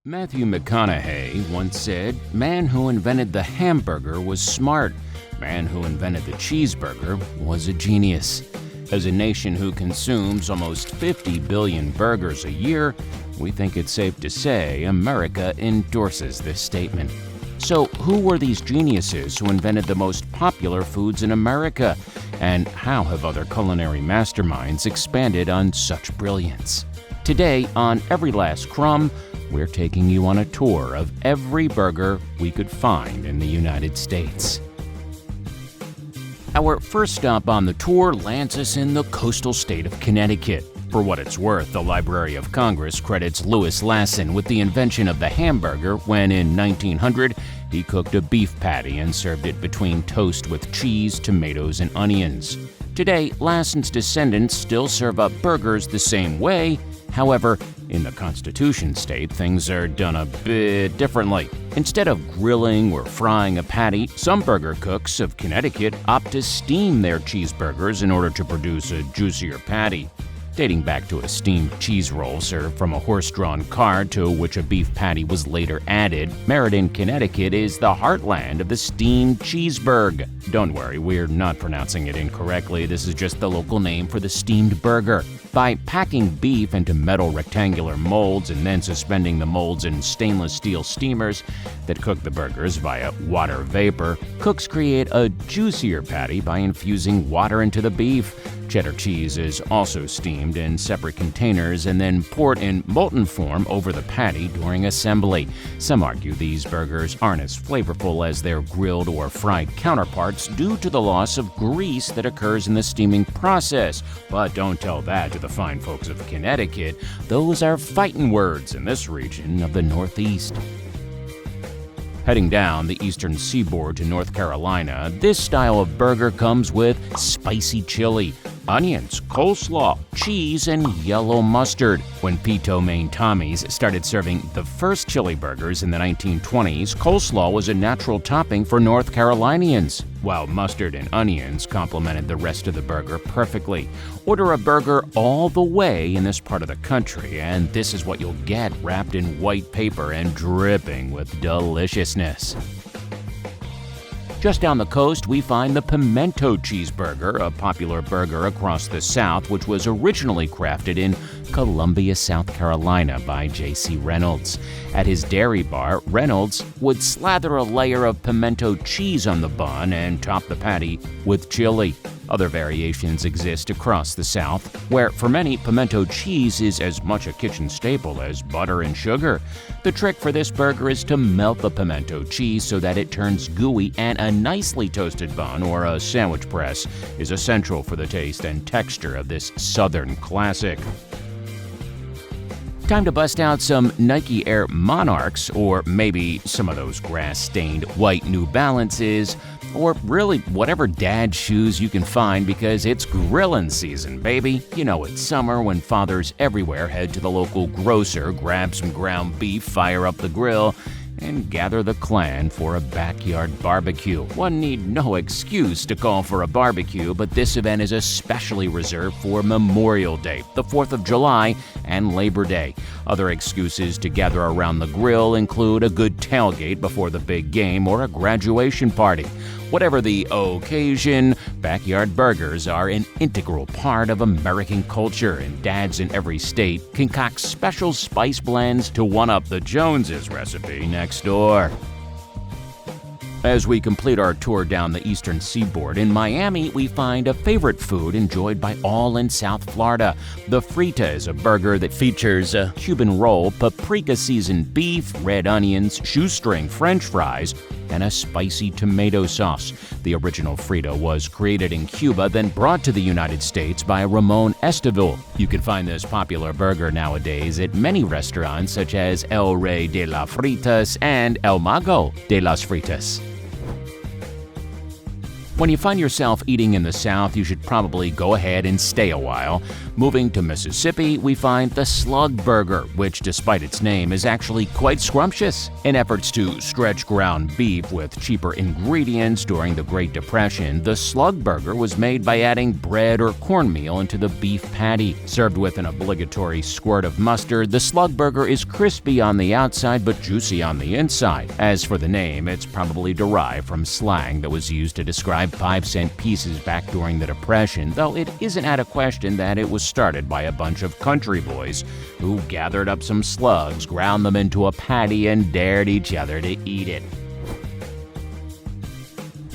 Matthew McConaughey once said, "Man who invented the hamburger was smart. Man who invented the cheeseburger was a genius." As a nation who consumes almost 50 billion burgers a year, we think it's safe to say America endorses this statement. So, who were these geniuses who invented the most popular foods in America? And how have other culinary masterminds expanded on such brilliance? Today on Every Last Crumb, we're taking you on a tour of every burger we could find in the United States. Our first stop on the tour lands us in the coastal state of Connecticut. For what it's worth, the Library of Congress credits Louis Lasson with the invention of the hamburger when, in 1900, he cooked a beef patty and served it between toast with cheese, tomatoes, and onions. Today, Lasson's descendants still serve up burgers the same way. However, in the Constitution state, things are done a bit differently. Instead of grilling or frying a patty, some burger cooks of Connecticut opt to steam their cheeseburgers in order to produce a juicier patty. Dating back to a steamed cheese roll served from a horse-drawn cart to which a beef patty was later added, Meriden, Connecticut is the heartland of the steamed cheeseburger. Don't worry, we're not pronouncing it incorrectly. This is just the local name for the steamed burger. By packing beef into metal rectangular molds and then suspending the molds in stainless steel steamers that cook the burgers via water vapor, cooks create a juicier patty by infusing water into the beef. Cheddar cheese is also steamed in separate containers and then poured in molten form over the patty during assembly. Some argue these burgers aren't as flavorful as their grilled or fried counterparts due to the loss of grease that occurs in the steaming process. But don't tell that to the fine folks of Connecticut. Those are fighting words in this region of the Northeast. Heading down the eastern seaboard to North Carolina, this style of burger comes with spicy chili, onions, coleslaw, cheese, and yellow mustard. When Pito Maine Tommy's started serving the first chili burgers in the 1920s, coleslaw was a natural topping for North Carolinians, while mustard and onions complemented the rest of the burger perfectly. Order a burger all the way in this part of the country, and this is what you'll get wrapped in white paper and dripping with deliciousness. Just down the coast, we find the pimento cheeseburger, a popular burger across the South, which was originally crafted in Columbia, South Carolina by J.C. Reynolds. At his dairy bar, Reynolds would slather a layer of pimento cheese on the bun and top the patty with chili. Other variations exist across the South, where for many, pimento cheese is as much a kitchen staple as butter and sugar. The trick for this burger is to melt the pimento cheese so that it turns gooey, and a nicely toasted bun or a sandwich press is essential for the taste and texture of this Southern classic. Time to bust out some Nike Air Monarchs, or maybe some of those grass-stained white New Balances, or really whatever dad shoes you can find, because it's grillin' season, baby. You know it's summer when fathers everywhere head to the local grocer, grab some ground beef, fire up the grill, and gather the clan for a backyard barbecue. One need no excuse to call for a barbecue, but this event is especially reserved for Memorial Day, the 4th of July, and Labor Day. Other excuses to gather around the grill include a good tailgate before the big game or a graduation party. Whatever the occasion, backyard burgers are an integral part of American culture, and dads in every state concoct special spice blends to one-up the Joneses recipe next door. As we complete our tour down the eastern seaboard, in Miami, we find a favorite food enjoyed by all in South Florida. The frita is a burger that features a Cuban roll, paprika-seasoned beef, red onions, shoestring French fries, and a spicy tomato sauce. The original frita was created in Cuba, then brought to the United States by Ramon Estevil. You can find this popular burger nowadays at many restaurants such as El Rey de las Fritas and El Mago de las Fritas. When you find yourself eating in the South, you should probably go ahead and stay a while. Moving to Mississippi, we find the slug burger, which despite its name is actually quite scrumptious. In efforts to stretch ground beef with cheaper ingredients during the Great Depression, the slug burger was made by adding bread or cornmeal into the beef patty. Served with an obligatory squirt of mustard, the slug burger is crispy on the outside but juicy on the inside. As for the name, it's probably derived from slang that was used to describe 5-cent pieces back during the Depression, though it isn't out of question that it was started by a bunch of country boys who gathered up some slugs, ground them into a patty, and dared each other to eat it.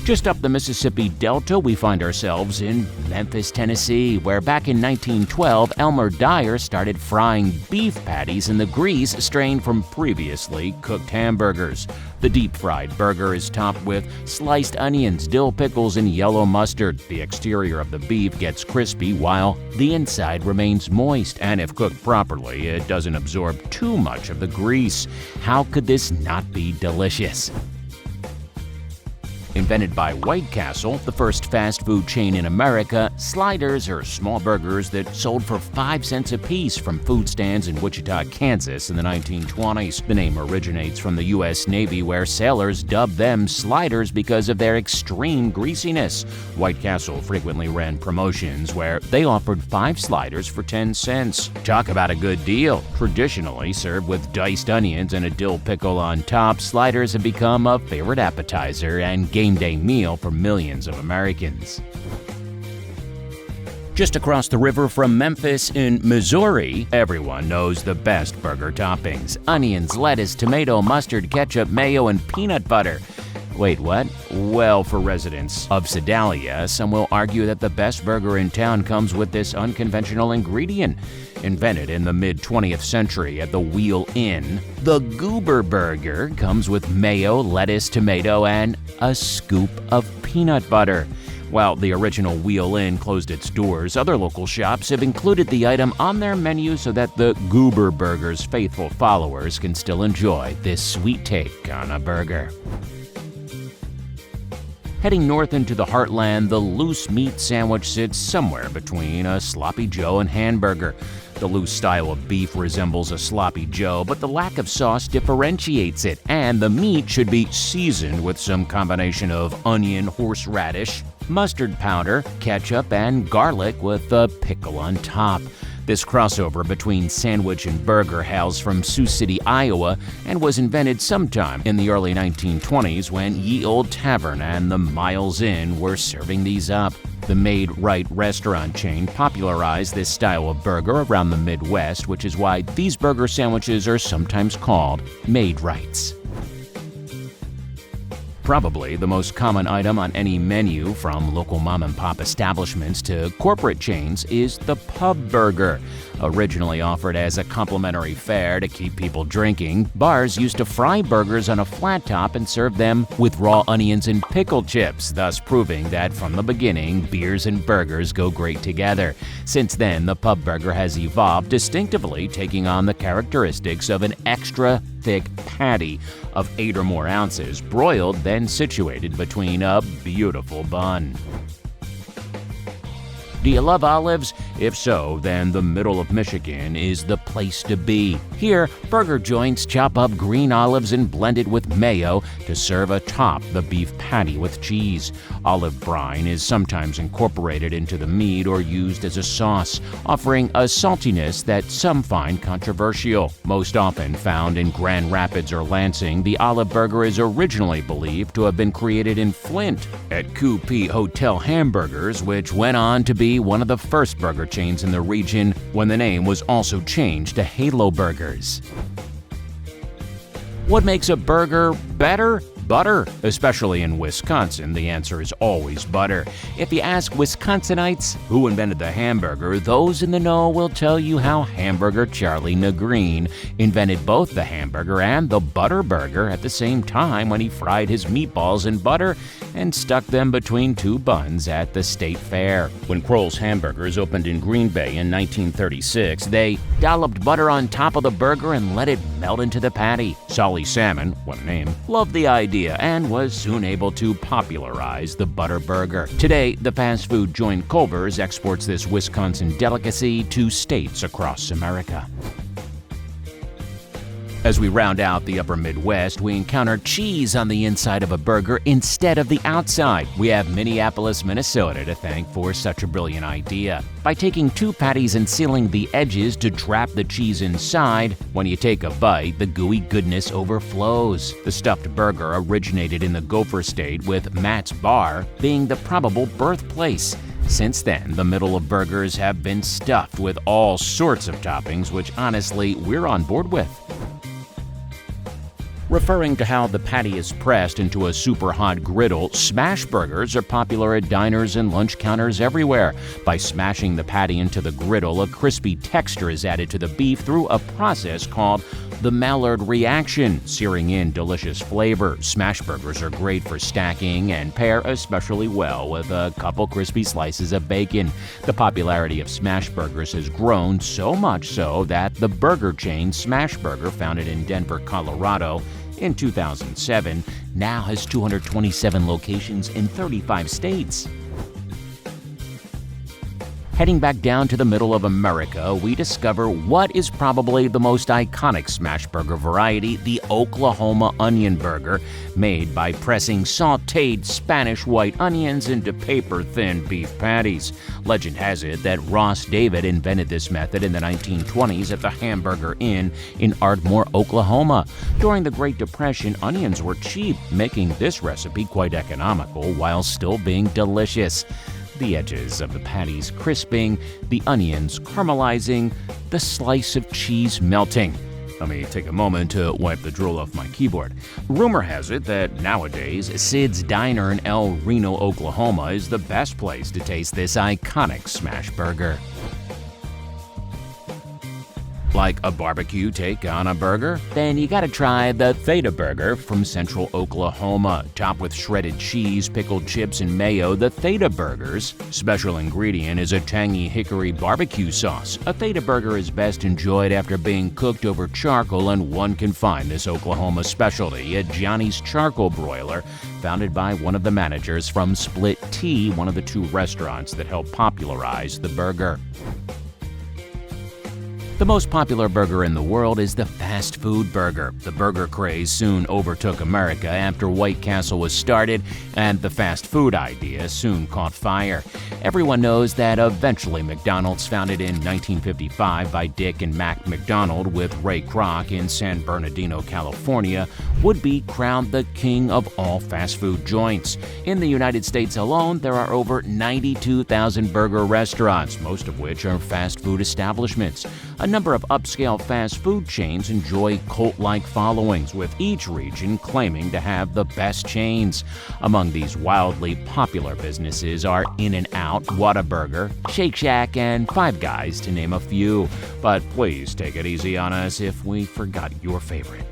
Just up the Mississippi Delta, we find ourselves in Memphis, Tennessee, where back in 1912, Elmer Dyer started frying beef patties in the grease strained from previously cooked hamburgers. The deep-fried burger is topped with sliced onions, dill pickles, and yellow mustard. The exterior of the beef gets crispy while the inside remains moist, and if cooked properly, it doesn't absorb too much of the grease. How could this not be delicious? Invented by White Castle, the first fast food chain in America, sliders are small burgers that sold for 5 cents apiece from food stands in Wichita, Kansas in the 1920s. The name originates from the U.S. Navy, where sailors dubbed them sliders because of their extreme greasiness. White Castle frequently ran promotions where they offered 5 sliders for 10 cents. Talk about a good deal. Traditionally served with diced onions and a dill pickle on top, sliders have become a favorite appetizer and game day meal for millions of Americans. Just across the river from Memphis in Missouri, everyone knows the best burger toppings: onions, lettuce, tomato, mustard, ketchup, mayo, and peanut butter. Wait, what? Well, for residents of Sedalia, some will argue that the best burger in town comes with this unconventional ingredient. Invented in the mid-20th century at the Wheel Inn, the Goober Burger comes with mayo, lettuce, tomato, and a scoop of peanut butter. While the original Wheel Inn closed its doors, other local shops have included the item on their menu so that the Goober Burger's faithful followers can still enjoy this sweet take on a burger. Heading north into the heartland, the loose meat sandwich sits somewhere between a sloppy joe and hamburger. The loose style of beef resembles a sloppy joe, but the lack of sauce differentiates it, and the meat should be seasoned with some combination of onion, horseradish, mustard powder, ketchup, and garlic with a pickle on top. This crossover between sandwich and burger hails from Sioux City, Iowa, and was invented sometime in the early 1920s when Ye Old Tavern and the Miles Inn were serving these up. The Made Right restaurant chain popularized this style of burger around the Midwest, which is why these burger sandwiches are sometimes called Made Rights. Probably the most common item on any menu, from local mom-and-pop establishments to corporate chains, is the pub burger. Originally offered as a complimentary fare to keep people drinking, bars used to fry burgers on a flat top and serve them with raw onions and pickle chips, thus proving that from the beginning, beers and burgers go great together. Since then, the pub burger has evolved distinctively, taking on the characteristics of an extra thick patty of 8 or more ounces, broiled, then situated between a beautiful bun. Do you love olives? If so, then the middle of Michigan is the place to be. Here, burger joints chop up green olives and blend it with mayo to serve atop the beef patty with cheese. Olive brine is sometimes incorporated into the meat or used as a sauce, offering a saltiness that some find controversial. Most often found in Grand Rapids or Lansing, the olive burger is originally believed to have been created in Flint at Coup Hotel Hamburgers, which went on to be one of the first burger chains in the region when the name was also changed to Halo Burgers. What makes a burger better? Butter. Especially in Wisconsin, the answer is always butter. If you ask Wisconsinites who invented the hamburger, those in the know will tell you how hamburger Charlie Negreen invented both the hamburger and the butter burger at the same time when he fried his meatballs in butter and stuck them between two buns at the state fair. When Kroll's Hamburgers opened in Green Bay in 1936, they dolloped butter on top of the burger and let it melt into the patty. Solly Salmon, what a name, loved the idea and was soon able to popularize the butter burger. Today, the fast food joint Culver's exports this Wisconsin delicacy to states across America. As we round out the upper Midwest, we encounter cheese on the inside of a burger instead of the outside. We have Minneapolis, Minnesota to thank for such a brilliant idea. By taking two patties and sealing the edges to trap the cheese inside, when you take a bite, the gooey goodness overflows. The stuffed burger originated in the Gopher State, with Matt's Bar being the probable birthplace. Since then, the middle of burgers have been stuffed with all sorts of toppings, which honestly, we're on board with. Referring to how the patty is pressed into a super hot griddle, smash burgers are popular at diners and lunch counters everywhere. By smashing the patty into the griddle, a crispy texture is added to the beef through a process called the Maillard reaction, searing in delicious flavor. Smash burgers are great for stacking and pair especially well with a couple crispy slices of bacon. The popularity of smash burgers has grown so much so that the burger chain Smash Burger, founded in Denver, Colorado, in 2007, now has 227 locations in 35 states. Heading back down to the middle of America, we discover what is probably the most iconic smash burger variety, the Oklahoma onion burger, made by pressing sautéed Spanish white onions into paper-thin beef patties. Legend has it that Ross David invented this method in the 1920s at the Hamburger Inn in Ardmore, Oklahoma. During the Great Depression, onions were cheap, making this recipe quite economical while still being delicious. The edges of the patties crisping, the onions caramelizing, the slice of cheese melting. Let me take a moment to wipe the drool off my keyboard. Rumor has it that nowadays, Sid's Diner in El Reno, Oklahoma is the best place to taste this iconic smash burger. Like a barbecue take on a burger? Then you gotta try the Theta Burger from Central Oklahoma. Topped with shredded cheese, pickled chips, and mayo, the Theta Burger's special ingredient is a tangy hickory barbecue sauce. A Theta Burger is best enjoyed after being cooked over charcoal, and one can find this Oklahoma specialty at Johnny's Charcoal Broiler, founded by one of the managers from Split Tea, one of the two restaurants that helped popularize the burger. The most popular burger in the world is the fast food burger. The burger craze soon overtook America after White Castle was started, and the fast food idea soon caught fire. Everyone knows that eventually McDonald's, founded in 1955 by Dick and Mac McDonald with Ray Kroc in San Bernardino, California, would be crowned the king of all fast food joints. In the United States alone, there are over 92,000 burger restaurants, most of which are fast food establishments. A number of upscale fast food chains enjoy cult-like followings, with each region claiming to have the best chains. Among these wildly popular businesses are In-N-Out, Whataburger, Shake Shack, and Five Guys, to name a few. But please take it easy on us if we forgot your favorite.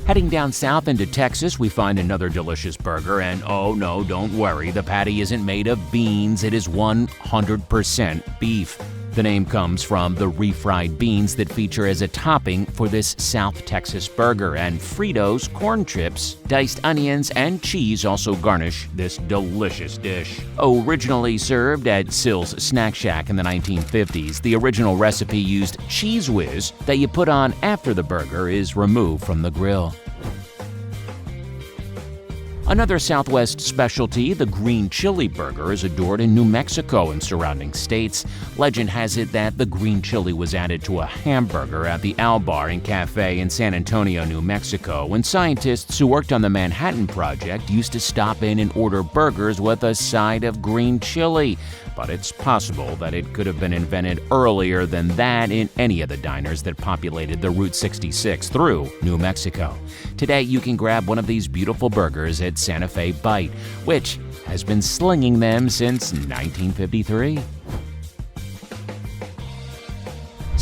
Heading down south into Texas, we find another delicious burger, and oh no, don't worry, the patty isn't made of beans, it is 100% beef. The name comes from the refried beans that feature as a topping for this South Texas burger, and Fritos corn chips, diced onions, and cheese also garnish this delicious dish. Originally served at Sill's Snack Shack in the 1950s, the original recipe used Cheese Whiz that you put on after the burger is removed from the grill. Another Southwest specialty, the green chili burger, is adored in New Mexico and surrounding states. Legend has it that the green chili was added to a hamburger at the Al Bar and Cafe in San Antonio, New Mexico, when scientists who worked on the Manhattan Project used to stop in and order burgers with a side of green chili. But it's possible that it could have been invented earlier than that in any of the diners that populated the Route 66 through New Mexico. Today, you can grab one of these beautiful burgers at Santa Fe Bite, which has been slinging them since 1953.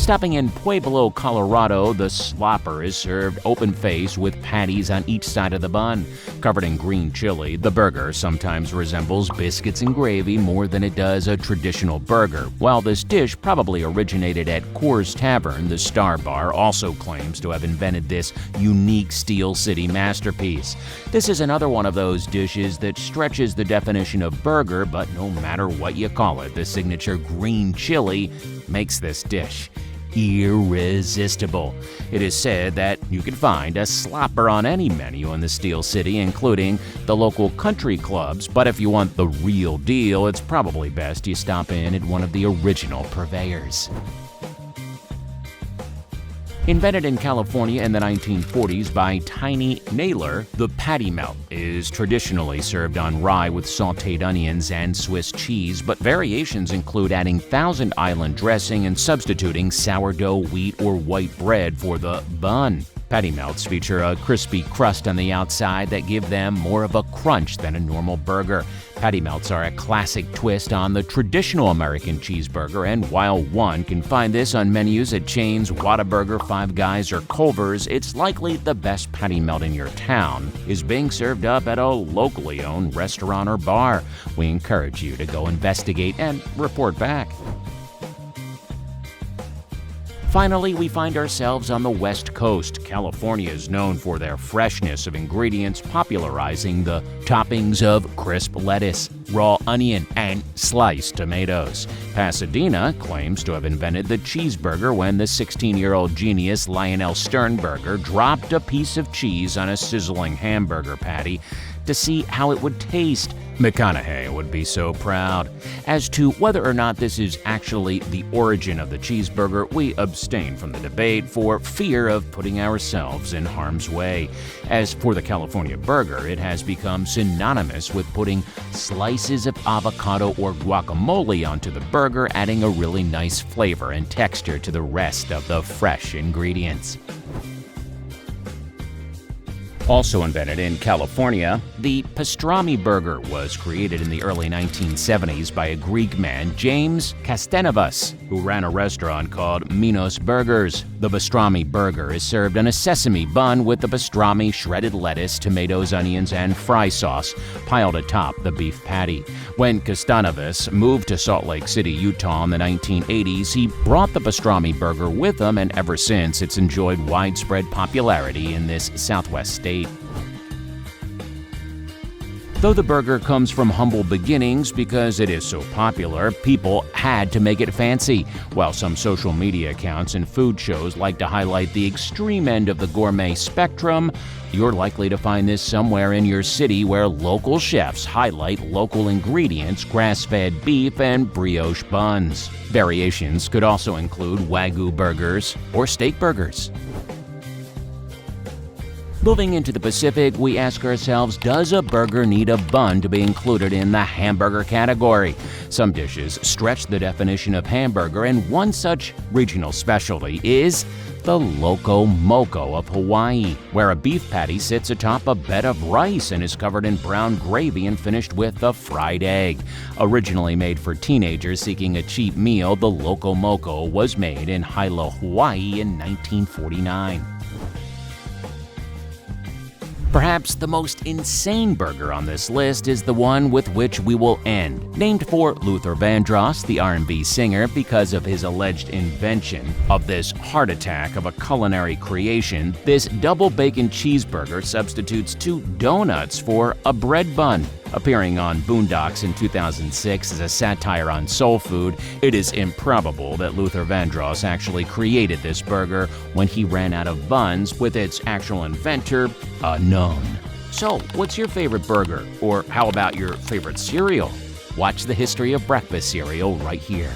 Stopping in Pueblo, Colorado, the slopper is served open-faced with patties on each side of the bun. Covered in green chili, the burger sometimes resembles biscuits and gravy more than it does a traditional burger. While this dish probably originated at Coors Tavern, the Star Bar also claims to have invented this unique Steel City masterpiece. This is another one of those dishes that stretches the definition of burger, but no matter what you call it, the signature green chili makes this dish irresistible. It is said that you can find a slopper on any menu in the Steel City, including the local country clubs, but if you want the real deal, it's probably best you stop in at one of the original purveyors. Invented in California in the 1940s by Tiny Naylor, the patty melt is traditionally served on rye with sautéed onions and Swiss cheese, but variations include adding Thousand Island dressing and substituting sourdough, wheat, or white bread for the bun. Patty melts feature a crispy crust on the outside that give them more of a crunch than a normal burger. Patty melts are a classic twist on the traditional American cheeseburger, and while one can find this on menus at chains Whataburger, Five Guys, or Culver's, it's likely the best patty melt in your town is being served up at a locally owned restaurant or bar. We encourage you to go investigate and report back. Finally, we find ourselves on the West Coast. California is known for their freshness of ingredients, popularizing the toppings of crisp lettuce, raw onion, and sliced tomatoes. Pasadena claims to have invented the cheeseburger when the 16-year-old genius Lionel Sternberger dropped a piece of cheese on a sizzling hamburger patty to see how it would taste. McConaughey would be so proud. As to whether or not this is actually the origin of the cheeseburger, we abstain from the debate for fear of putting ourselves in harm's way. As for the California burger, it has become synonymous with putting slices of avocado or guacamole onto the burger, adding a really nice flavor and texture to the rest of the fresh ingredients. Also invented in California, the pastrami burger was created in the early 1970s by a Greek man, James Kastanovas, who ran a restaurant called Minos Burgers. The pastrami burger is served on a sesame bun with the pastrami, shredded lettuce, tomatoes, onions, and fry sauce piled atop the beef patty. When Kastanovas moved to Salt Lake City, Utah in the 1980s, he brought the pastrami burger with him, and ever since it's enjoyed widespread popularity in this Southwest state. Though the burger comes from humble beginnings, because it is so popular, people had to make it fancy. While some social media accounts and food shows like to highlight the extreme end of the gourmet spectrum, you're likely to find this somewhere in your city where local chefs highlight local ingredients, grass-fed beef, and brioche buns. Variations could also include Wagyu burgers or steak burgers. Moving into the Pacific, we ask ourselves, does a burger need a bun to be included in the hamburger category? Some dishes stretch the definition of hamburger, and one such regional specialty is the Loco Moco of Hawaii, where a beef patty sits atop a bed of rice and is covered in brown gravy and finished with a fried egg. Originally made for teenagers seeking a cheap meal, the Loco Moco was made in Hilo, Hawaii in 1949. Perhaps the most insane burger on this list is the one with which we will end. Named for Luther Vandross, the R&B singer, because of his alleged invention of this heart attack of a culinary creation, this double bacon cheeseburger substitutes 2 donuts for a bread bun. Appearing on Boondocks in 2006 as a satire on soul food, it is improbable that Luther Vandross actually created this burger when he ran out of buns, with its actual inventor unknown. So, what's your favorite burger? Or how about your favorite cereal? Watch the history of breakfast cereal right here.